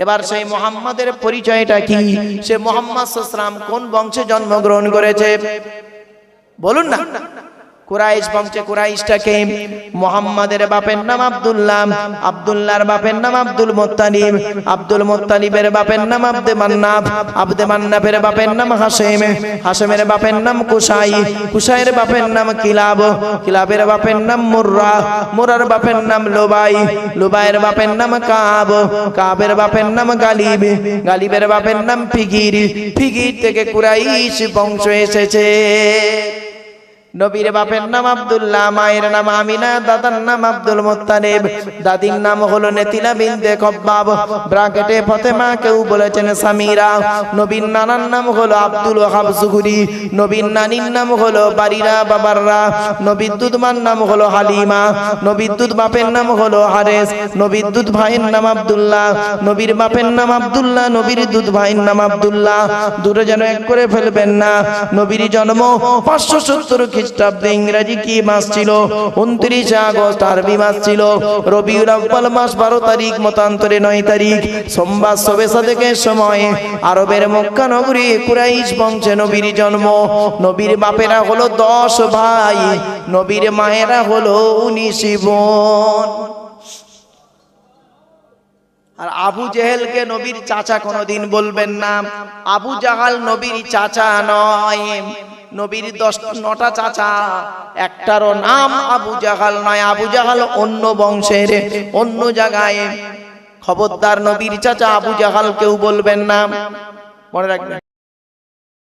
এবার সেই মুহাম্মাদের পরিচয়টা কি? সে মুহাম্মদ সাল্লাল্লাহু আলাইহি ওয়াসাল্লাম কোন বংশে জন্মগ্রহণ করেছে বলুন না? কুরাইশ বংশে। কুরাইশটাকে মুহাম্মাদের বাপের নাম আব্দুল্লাহ, আব্দুল্লাহর বাপের নাম আব্দুল মুত্তালিব, আব্দুল মুত্তালিবের বাপের নাম আব্দে মান্নাফ, আব্দে মান্নাফের বাপের নাম হাশেম, হাশেমের বাপের নাম কুসাই, কুসাইয়ের বাপের নাম কিলাব, কিলাবের বাপের নাম মুররা, মুরার বাপের নাম লুবাই, লুবাইয়ের বাপের নাম কাব, কাবের বাপের নাম গালিব, গালিবের বাপের নাম ফিগির, ফিগির থেকে কুরাইশ বংশ এসেছে। নবীর বাপের নাম আব্দুল্লাহ, মায়ের নাম আমিনা, দাদার নাম আব্দুল মুত্তালিব, দাদির নাম হলো নেতিলা বিনতে খব্বাব, ব্রাকেটে ফাতেমা, কেউ বলেছেন সামিরা। নবীর নানার নাম হলো আব্দুল ওয়াহাব জুহরি, নবীর নানির নাম হলো বারিরা বাবাররা, নবীর দুধমার নাম হলো হালিমা, নবীর দুধ বাপের নাম হলো হারেস, নবীর দুধ ভাইয়ের নাম আব্দুল্লাহ, নবীর বাপের নাম আব্দুল্লাহ, নবীর দুধ ভাইয়ের নাম আব্দুল্লাহ, দুটো যেন এক করে ফেলবেন না। নবীর জন্ম 570 খ্রিস্টাব্দে, ইংরেজি কি মাস ছিল? 29 আগস্ট, আরবি মাস ছিল রবিউল আউয়াল মাস 12 তারিখ, মতান্তরে 9 তারিখ, সোমবার শবে সাদেকের সময় আরবের মক্কা নগরী কুরাইশ বংশে নবীর জন্ম। নবীর বাপেরা হলো 10 ভাই, নবীর মায়েরা হলো 19 বোন। আর আবু জেহেলকে নবীর চাচা কোনোদিন বলবেন না। আবু জাহাল নবীর চাচা নয়, নবীর 9টা চাচা, একটারও নাম আবু জাহাল নয়। আবু জাহাল অন্য বংশের, অন্য জায়গায়। খবরদার নবীর চাচা আবু জাহাল কেউ বলবেন না, মনে রাখবেন।